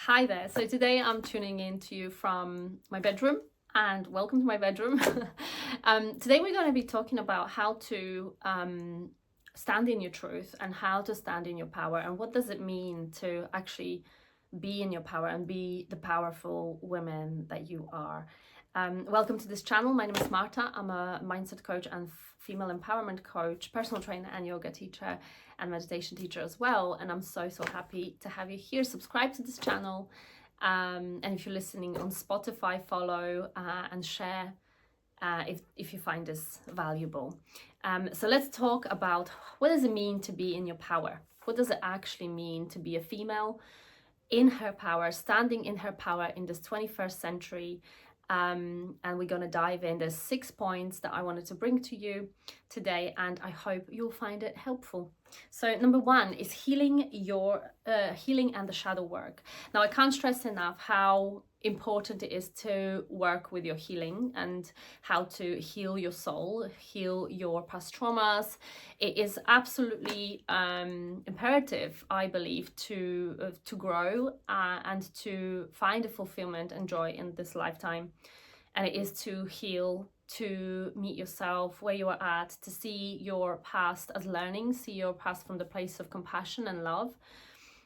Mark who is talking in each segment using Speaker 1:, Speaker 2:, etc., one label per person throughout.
Speaker 1: Hi there. So today I'm tuning in to you from my bedroom, and welcome to my bedroom. Today we're going to be talking about how to stand in your truth and how to stand in your power, and what does it mean to actually be in your power and be the powerful women that you are. Welcome to this channel. My name is Marta. I'm a mindset coach and female empowerment coach, personal trainer and yoga teacher and meditation teacher as well. And I'm so happy to have you here. Subscribe to this channel. And if you're listening on Spotify, follow and share if you find this valuable. So let's talk about what does it mean to be in your power? What does it actually mean to be a female in her power, standing in her power in this 21st century? And we're going to dive in. There's 6 points that I wanted to bring to you today, and I hope you'll find it helpful. So number 1 is healing and the shadow work. Now, I can't stress enough how important it is to work with your healing and how to heal your soul, heal your past traumas. It is absolutely imperative, I believe, to grow and to find a fulfillment and joy in this lifetime. And it is to heal, to meet yourself where you are at, to see your past as learning, see your past from the place of compassion and love,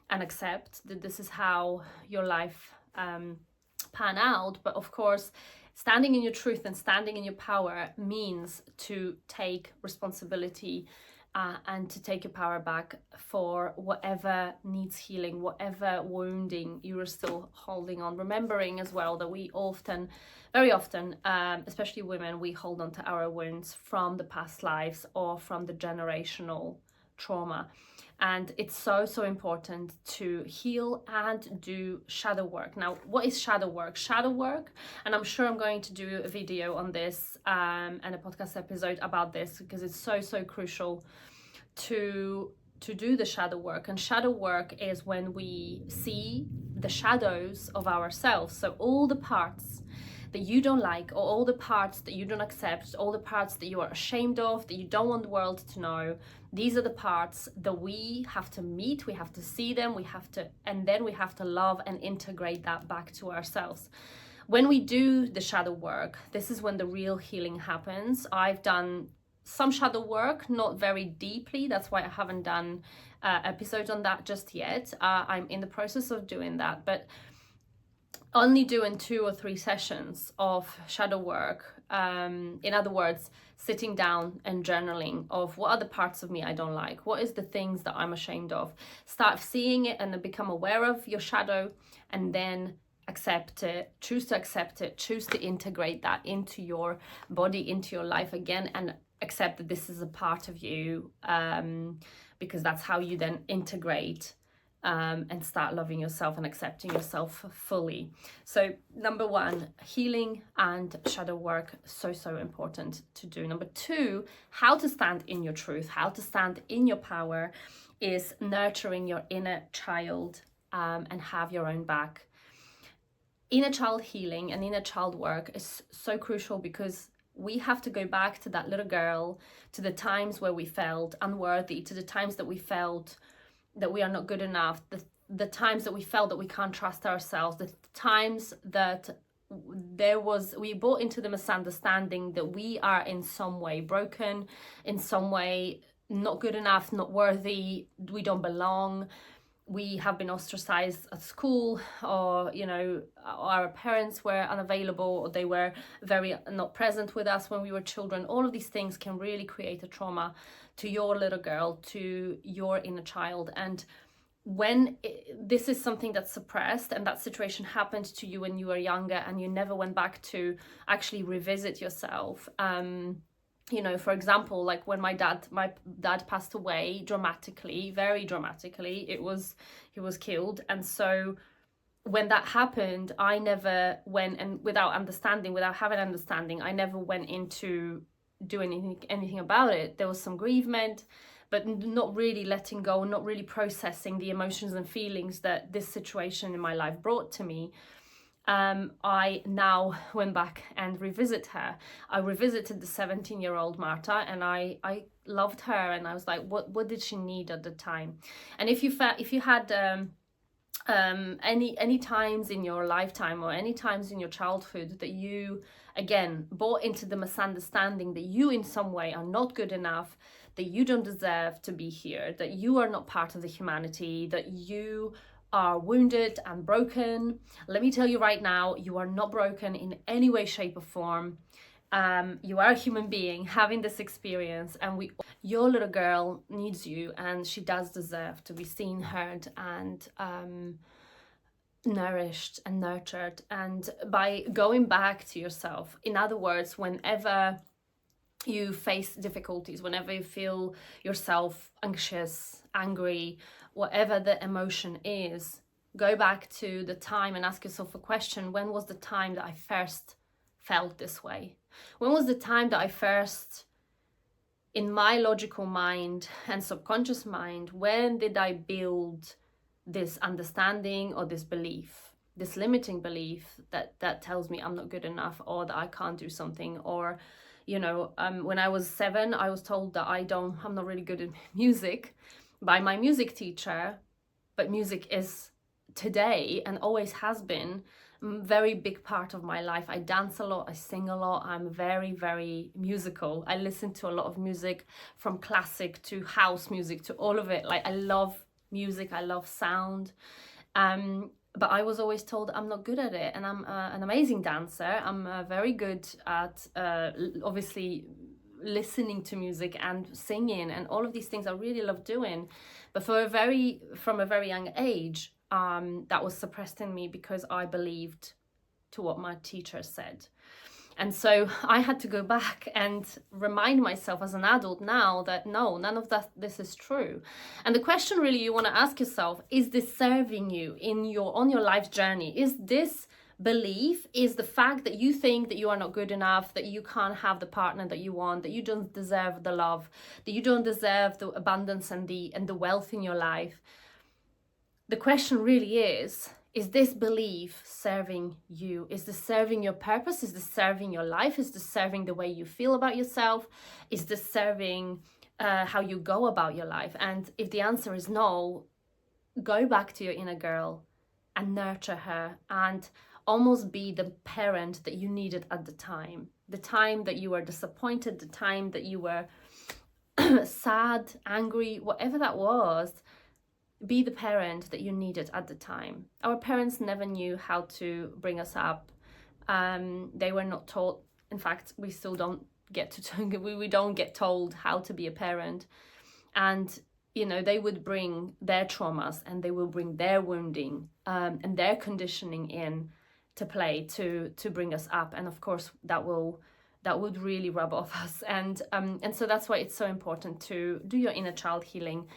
Speaker 1: and accept that this is how your life pan out. But of course, standing in your truth and standing in your power means to take responsibility and to take your power back for whatever needs healing, whatever wounding you are still holding on. Remembering as well that we often, very often, especially women, we hold on to our wounds from the past lives or from the generational trauma. And it's so important to heal and do shadow work. Now, what is shadow work? Shadow work, and I'm sure I'm going to do a video on this and a podcast episode about this, because it's so crucial to do the shadow work. And shadow work is when we see the shadows of ourselves. So all the parts that you don't like, or all the parts that you don't accept, all the parts that you are ashamed of, that you don't want the world to know, these are the parts that we have to meet, we have to see them, and then we have to love and integrate that back to ourselves. When we do the shadow work, this is when the real healing happens. I've done some shadow work, not very deeply, that's why I haven't done episodes on that just yet. I'm in the process of doing that, but only doing 2 or 3 sessions of shadow work. In other words, sitting down and journaling of what are the parts of me I don't like, what is the things that I'm ashamed of. Start seeing it and then become aware of your shadow, and then accept it, choose to accept it, choose to integrate that into your body, into your life again, and accept that this is a part of you, because that's how you then integrate and start loving yourself and accepting yourself fully. So number 1, healing and shadow work, so important to do. Number 2, how to stand in your truth, how to stand in your power, is nurturing your inner child and have your own back. Inner child healing and inner child work is so crucial, because we have to go back to that little girl, to the times where we felt unworthy, to the times that we felt that we are not good enough, the times that we felt that we can't trust ourselves, the times that we bought into the misunderstanding that we are in some way broken, in some way not good enough, not worthy, we don't belong. We have been ostracized at school, or our parents were unavailable, or they were very not present with us when we were children. All of these things can really create a trauma to your little girl, to your inner child. And when this is something that's suppressed, and that situation happened to you when you were younger, and you never went back to actually revisit yourself, for example, like when my dad passed away dramatically, very dramatically, he was killed. And so when that happened, I never went, and without having understanding, I never went into doing anything about it. There was some bereavement, but not really letting go, not really processing the emotions and feelings that this situation in my life brought to me. I now went back and revisit her. I revisited the 17-year-old Marta, and I loved her, and I was like, what did she need at the time? And if you had any times in your lifetime or any times in your childhood that you again bought into the misunderstanding that you in some way are not good enough, that you don't deserve to be here, that you are not part of the humanity, that you are wounded and broken. Let me tell you right now, you are not broken in any way, shape or form. You are a human being having this experience, and your little girl needs you, and she does deserve to be seen, heard, and nourished and nurtured. And by going back to yourself, in other words, whenever you face difficulties, whenever you feel yourself anxious, angry, whatever the emotion is, go back to the time and ask yourself a question: when was the time that I first felt this way? When was the time that I first, in my logical mind and subconscious mind, when did I build this understanding or this belief, this limiting belief that tells me I'm not good enough, or that I can't do something? Or when I was 7, I was told that I'm not really good at music by my music teacher. But music is today, and always has been, very big part of my life. I dance a lot, I sing a lot, I'm very, very musical. I listen to a lot of music, from classic to house music to all of it. Like, I love music, I love sound. But I was always told I'm not good at it, and I'm an amazing dancer. I'm very good at obviously listening to music and singing and all of these things I really love doing. But from a very young age, that was suppressed in me because I believed to what my teacher said. And so I had to go back and remind myself as an adult now that no, none of this is true. And the question really you want to ask yourself: is this serving you on your life journey? Is this belief, is the fact that you think that you are not good enough, that you can't have the partner that you want, that you don't deserve the love, that you don't deserve the abundance and the wealth in your life? The question really is this belief serving you? Is this serving your purpose? Is this serving your life? Is this serving the way you feel about yourself? Is this serving how you go about your life? And if the answer is no, go back to your inner girl and nurture her, and almost be the parent that you needed at the time that you were disappointed, the time that you were sad, angry, whatever that was. Be the parent that you needed at the time. Our parents never knew how to bring us up. They were not taught. In fact, we still don't get we don't get told how to be a parent. And they would bring their traumas, and they will bring their wounding and their conditioning in to play to bring us up. And of course, that would really rub off us. And so that's why it's so important to do your inner child healing,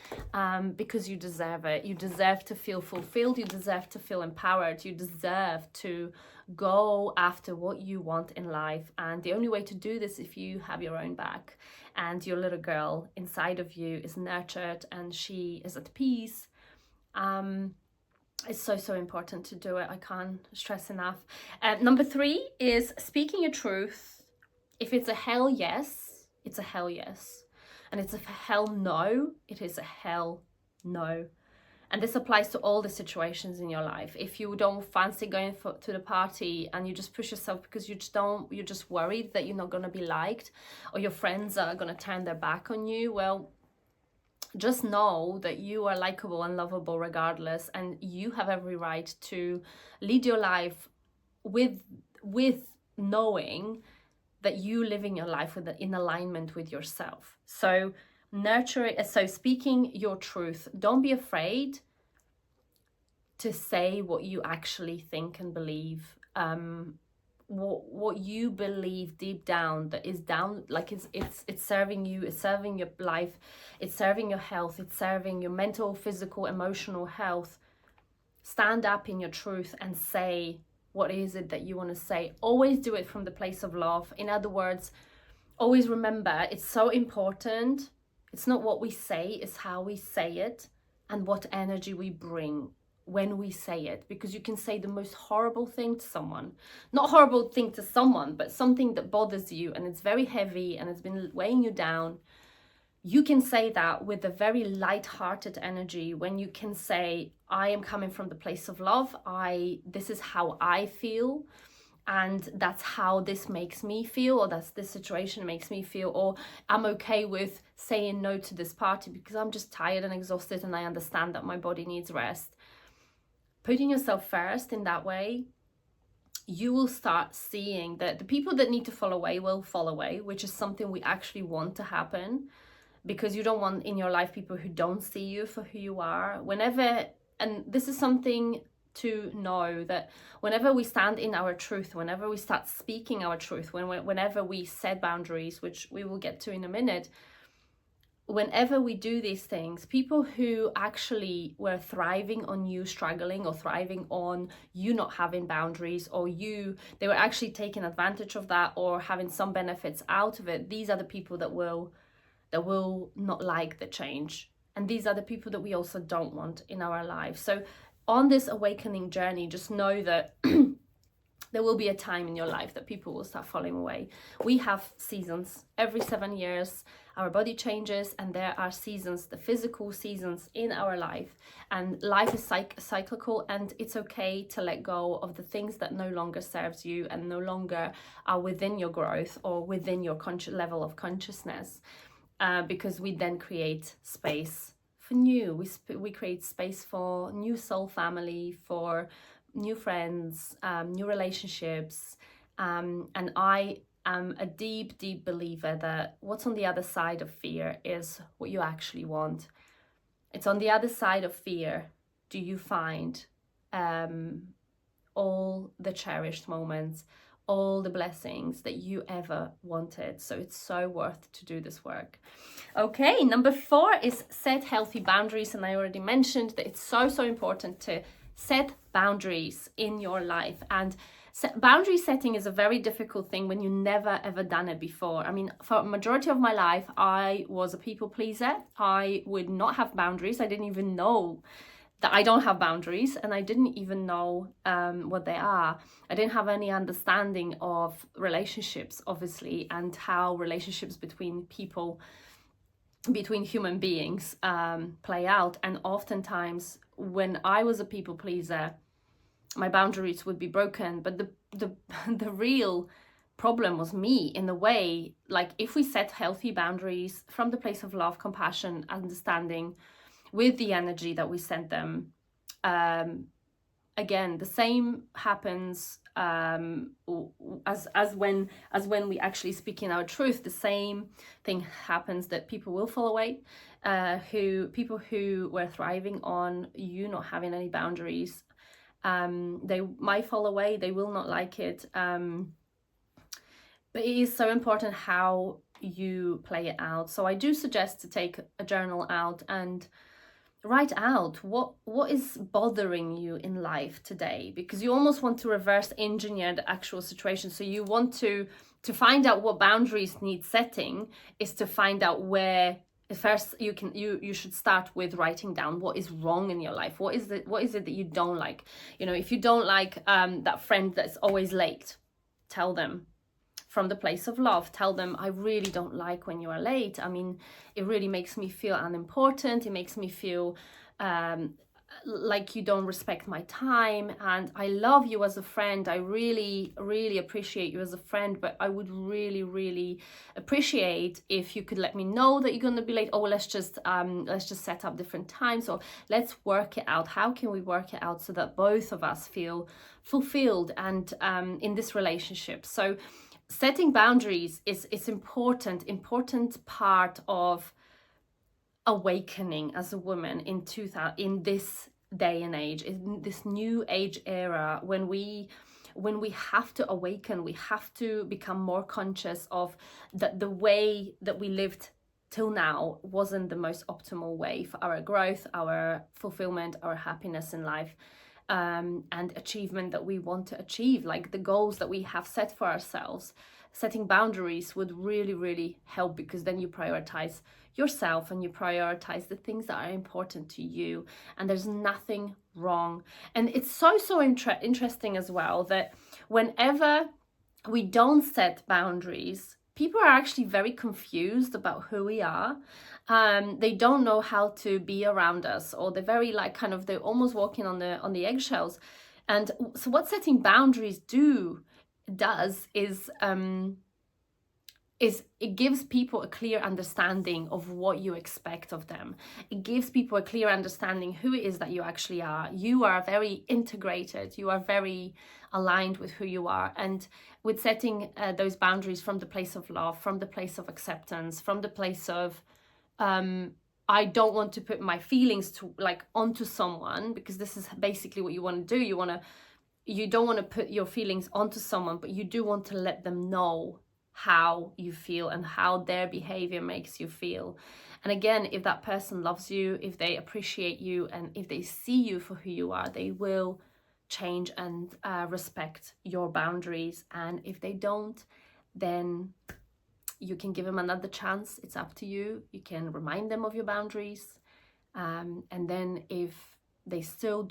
Speaker 1: because you deserve it. You deserve to feel fulfilled. You deserve to feel empowered. You deserve to go after what you want in life. And the only way to do this, if you have your own back and your little girl inside of you is nurtured and she is at peace. It's so important to do it. I can't stress enough. Number 3 is speaking your truth. If it's a hell yes, it's a hell yes. And it's a hell no, it is a hell no. And this applies to all the situations in your life. If you don't fancy going to the party and you just push yourself because you're just worried that you're not going to be liked, or your friends are going to turn their back on you, well, just know that you are likable and lovable regardless, and you have every right to lead your life with knowing that you living your life in alignment with yourself. So nurture it. So speaking your truth. Don't be afraid to say what you actually think and believe. What you believe deep down, that is down, like it's serving you, it's serving your life, it's serving your health, it's serving your mental, physical, emotional health. Stand up in your truth and say what is it that you want to say. Always do it from the place of love. In other words, always remember, it's so important. It's not what we say, it's how we say it and what energy we bring when we say it. Because you can say the most horrible thing to someone, not horrible thing to someone, but something that bothers you and it's very heavy and it's been weighing you down. you can say that with a very light-hearted energy, when you can say, I am coming from the place of love, this is how I feel, and that's how this makes me feel, or that's this situation makes me feel, or I'm okay with saying no to this party because I'm just tired and exhausted and I understand that my body needs rest. Putting yourself first in that way, you will start seeing that the people that need to fall away will fall away, which is something we actually want to happen, because you don't want in your life people who don't see you for who you are. And this is something to know, that whenever we stand in our truth, whenever we start speaking our truth, whenever we set boundaries, which we will get to in a minute, whenever we do these things, people who actually were thriving on you struggling, or thriving on you not having boundaries, or they were actually taking advantage of that or having some benefits out of it, these are the people that will not like the change. And these are the people that we also don't want in our lives. So on this awakening journey, just know that there will be a time in your life that people will start falling away. We have seasons. Every 7 years, our body changes, and there are seasons, the physical seasons in our life. And life is cyclical, and it's okay to let go of the things that no longer serves you and no longer are within your growth or within your level of consciousness, because we then create space for new. We create space for new soul family, for new friends, new relationships, and I am a deep believer that what's on the other side of fear is what you actually want. It's on the other side of fear do you find all the cherished moments, all the blessings that you ever wanted. So it's so worth to do this work. Okay, number 4 is set healthy boundaries, and I already mentioned that it's so important to set boundaries in your life. And boundary setting is a very difficult thing when you never ever done it before. I mean, for a majority of my life, I was a people pleaser. I would not have boundaries. I didn't even know that I don't have boundaries, and I didn't even know what they are. I didn't have any understanding of relationships, obviously, and how relationships between people, between human beings, play out. And oftentimes when I was a people pleaser, my boundaries would be broken. But the real problem was me, in the way, like, if we set healthy boundaries from the place of love, compassion, understanding, with the energy that we send them, again, the same happens as when we actually speak in our truth. The same thing happens, that people will fall away, people who were thriving on you not having any boundaries, they might fall away. They will not like it, but it is so important how you play it out. So I do suggest to take a journal out and write out what is bothering you in life today, because you almost want to reverse engineer the actual situation. So you want to find out what boundaries need setting, is to find out where. First, you should start with writing down what is wrong in your life. What is it that you don't like? You know, if you don't like that friend that's always late, tell them. From the place of love, tell them, I really don't like when you are late. I mean, it really makes me feel unimportant. It makes me feel like you don't respect my time, and I love you as a friend. I really appreciate you as a friend, but I would really appreciate if you could let me know that you're going to be late. Or let's just set up different times, or let's work it out. How can we work it out so that both of us feel fulfilled and in this relationship? So setting boundaries is important part of awakening as a woman in this day and age, in this new age era, when we have to awaken. We have to become more conscious of that the way that we lived till now wasn't the most optimal way for our growth, our fulfillment, our happiness in life, and achievement that we want to achieve, like the goals that we have set for ourselves. Setting boundaries would really help, because then you prioritize yourself and you prioritize the things that are important to you, and there's nothing wrong. And it's so interesting as well that whenever we don't set boundaries, people are actually very confused about who we are. They don't know how to be around us, or they're very like kind of, they're almost walking on the eggshells. And so what setting boundaries does is it gives people a clear understanding of what you expect of them. It gives people a clear understanding who it is that you actually are. You are very integrated. You are very aligned with who you are. And with setting those boundaries from the place of love, from the place of acceptance, from the place of I don't want to put my feelings to like onto someone, because this is basically what you want to do. You don't want to put your feelings onto someone, but you do want to let them know how you feel and how their behavior makes you feel. And again, if that person loves you, if they appreciate you, and if they see you for who you are, they will change and respect your boundaries. And if they don't, then you can give them another chance. It's up to you. You can remind them of your boundaries. And then if they still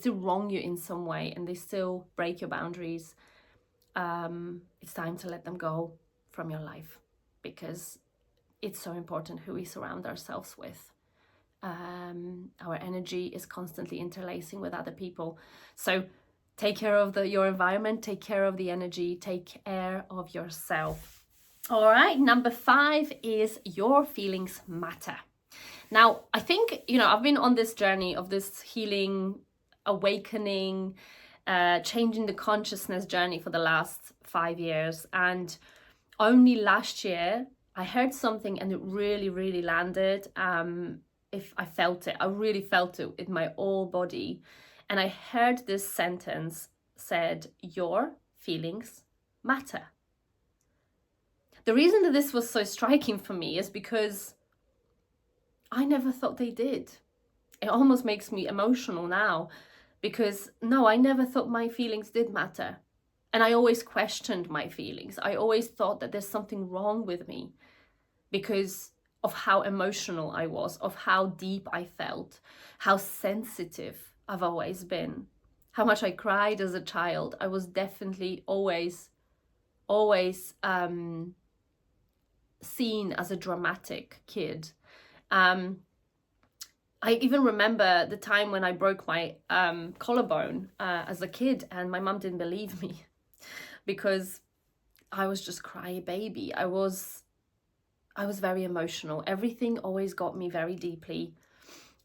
Speaker 1: wrong you in some way and they still break your boundaries, it's time to let them go from your life, because it's so important who we surround ourselves with. Our energy is constantly interlacing with other people. So take care of your environment, take care of the energy, take care of yourself. All right, number 5 is your feelings matter. Now, I think, I've been on this journey of this healing, awakening, changing the consciousness journey for the last 5 years. And only last year, I heard something and it really, really landed. If I felt it, I really felt it in my whole body. And I heard this sentence said, your feelings matter. The reason that this was so striking for me is because I never thought they did. It almost makes me emotional now, because no, I never thought my feelings did matter. And I always questioned my feelings. I always thought that there's something wrong with me because of how emotional I was, of how deep I felt, how sensitive I've always been, how much I cried as a child. I was definitely always seen as a dramatic kid. I even remember the time when I broke my collarbone as a kid, and my mum didn't believe me because I was just crying baby. I was very emotional. Everything always got me very deeply.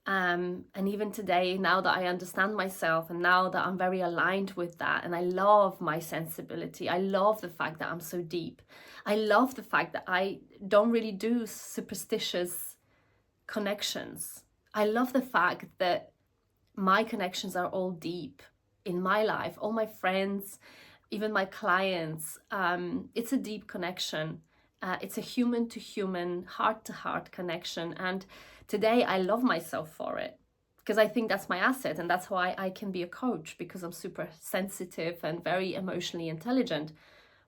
Speaker 1: And even today, now that I understand myself and now that I'm very aligned with that, and I love my sensibility, I love the fact that I'm so deep. I love the fact that I don't really do superstitious connections. I love the fact that my connections are all deep in my life. All my friends, even my clients, it's a deep connection. It's a human to human, heart to heart connection. And today I love myself for it, because I think that's my asset. And that's why I can be a coach, because I'm super sensitive and very emotionally intelligent.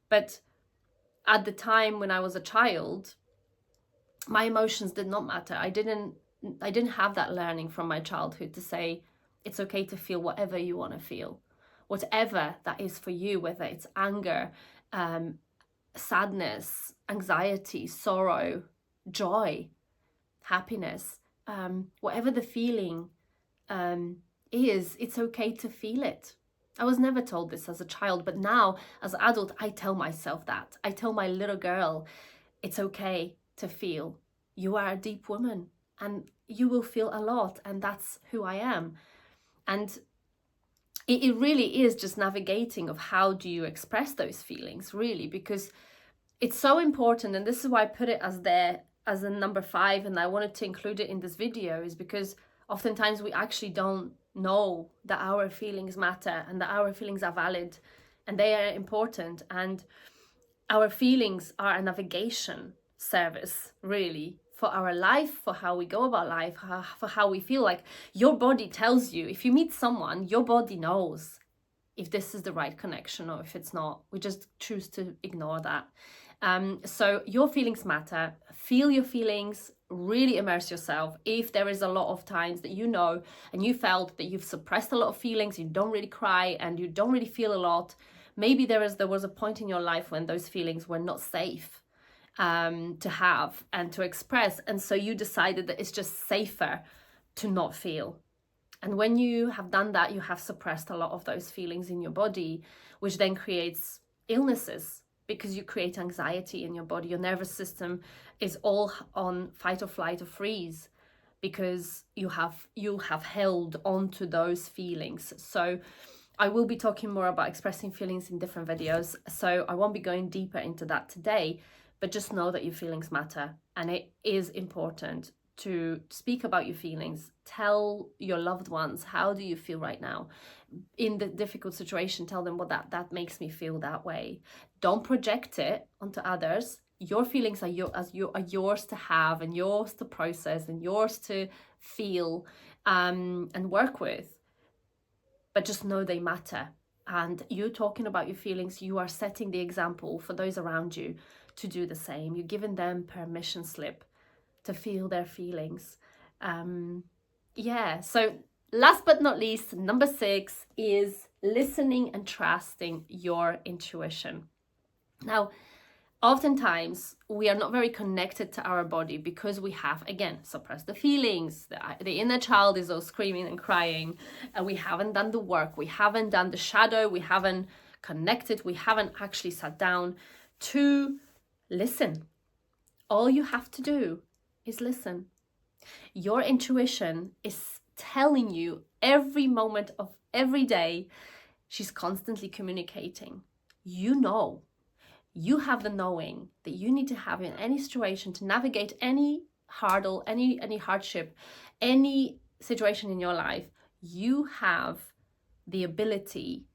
Speaker 1: But at the time when I was a child, my emotions did not matter. I didn't have that learning from my childhood to say it's okay to feel whatever you want to feel, whatever that is for you, whether it's anger, sadness, anxiety, sorrow, joy, happiness, whatever the feeling is, it's okay to feel it. I was never told this as a child, but now as an adult, I tell myself that. I tell my little girl, it's okay to feel. You are a deep woman and you will feel a lot, and that's who I am. And it really is just navigating of how do you express those feelings, really, because it's so important. And this is why I put it as a number 5, and I wanted to include it in this video, is because oftentimes we actually don't know that our feelings matter and that our feelings are valid and they are important. And our feelings are a navigation service, really, for our life, for how we go about life, for how we feel. Like, your body tells you, if you meet someone, your body knows if this is the right connection or if it's not. We just choose to ignore that. So your feelings matter. Feel your feelings, really immerse yourself. If there is a lot of times that you know and you felt that you've suppressed a lot of feelings, you don't really cry and you don't really feel a lot, Maybe there was a point in your life when those feelings were not safe to have and to express. And so you decided that it's just safer to not feel. And when you have done that, you have suppressed a lot of those feelings in your body, which then creates illnesses, because you create anxiety in your body. Your nervous system is all on fight or flight or freeze, because you have held on to those feelings. So I will be talking more about expressing feelings in different videos, so I won't be going deeper into that today, but just know that your feelings matter, and it is important to speak about your feelings. Tell your loved ones, how do you feel right now? In the difficult situation, tell them, well, that makes me feel that way. Don't project it onto others. Your feelings are yours to have, and yours to process, and yours to feel and work with. But just know they matter. And you talking about your feelings, you are setting the example for those around you to do the same. You're giving them permission slip to feel their feelings. So last but not least, number 6 is listening and trusting your intuition. Now, oftentimes we are not very connected to our body because we have, again, suppressed the feelings. The inner child is all screaming and crying, and we haven't done the work. We haven't done the shadow. We haven't connected. We haven't actually sat down to listen. All you have to do is listen. Your intuition is telling you every moment of every day. She's constantly communicating. You know. You have the knowing that you need to have in any situation to navigate any hurdle, any hardship, any situation in your life. You have the ability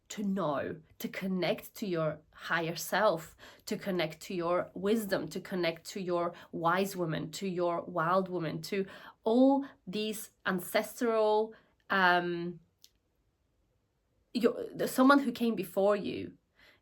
Speaker 1: to know, to connect to your higher self, to connect to your wisdom, to connect to your wise woman, to your wild woman, to all these ancestral, someone who came before you,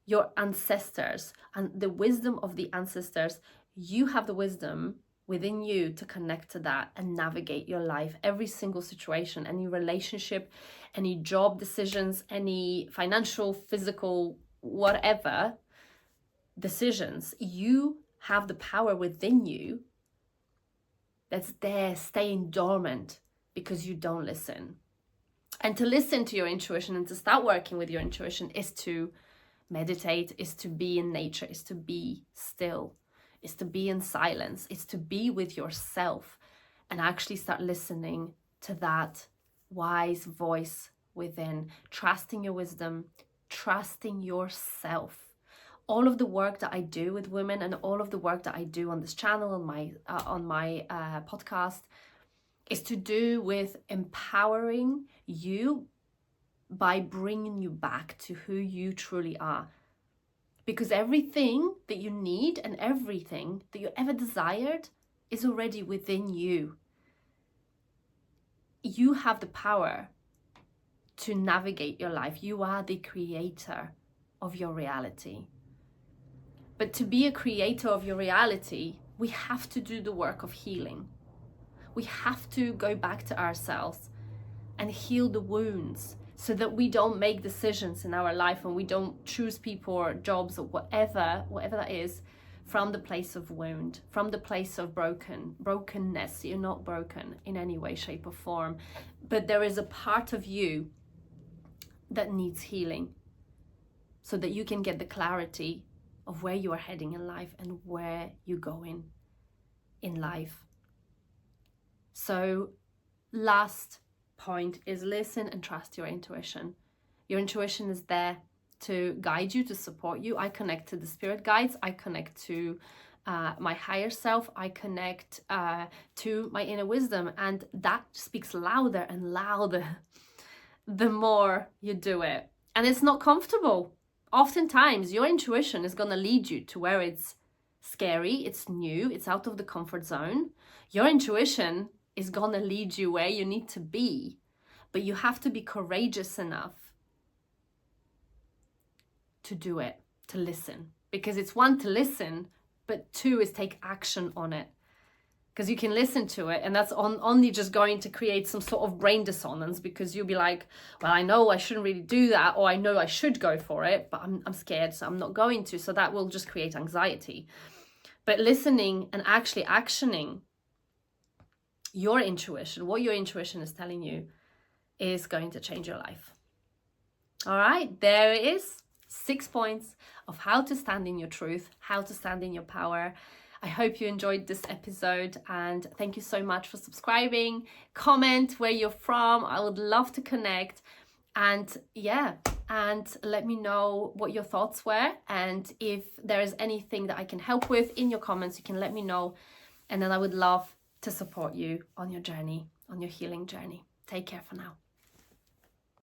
Speaker 1: your ancestors, and the wisdom of the ancestors. You have the wisdom within you to connect to that and navigate your life, every single situation, any relationship, any job decisions, any financial, physical, whatever decisions. You have the power within you that's there staying dormant because you don't listen. And to listen to your intuition and to start working with your intuition is to meditate, is to be in nature, is to be still, is to be in silence, is to be with yourself and actually start listening to that wise voice within, trusting your wisdom, trusting yourself. All of the work that I do with women and all of the work that I do on this channel, on my podcast, is to do with empowering you by bringing you back to who you truly are. Because everything that you need and everything that you ever desired is already within you. You have the power to navigate your life. You are the creator of your reality. But to be a creator of your reality, we have to do the work of healing. We have to go back to ourselves and heal the wounds, so that we don't make decisions in our life and we don't choose people or jobs or whatever that is, from the place of wound, from the place of brokenness. You're not broken in any way, shape or form, but there is a part of you that needs healing so that you can get the clarity of where you are heading in life and where you're going in life. So last point is listen and trust your intuition. Your intuition is there to guide you, to support you. I connect to the spirit guides. I connect to my higher self. I connect to my inner wisdom, and that speaks louder and louder the more you do it. And it's not comfortable. Oftentimes your intuition is going to lead you to where it's scary, it's new, it's out of the comfort zone. Your intuition is going to lead you where you need to be, but you have to be courageous enough to do it, to listen, because it's one, to listen, but two is take action on it. Because you can listen to it, and that's only just going to create some sort of brain dissonance, because you'll be like, well, I know I shouldn't really do that, or I know I should go for it, but I'm scared, so I'm not going to. So that will just create anxiety. But listening and actually actioning your intuition, what your intuition is telling you, is going to change your life. All right, there it is. 6 points of how to stand in your truth, how to stand in your power. I hope you enjoyed this episode, and thank you so much for subscribing. Comment where you're from. I would love to connect. And yeah, and let me know what your thoughts were. And if there is anything that I can help with in your comments, you can let me know. And then I would love to support you on your journey, on your healing journey. Take care for now.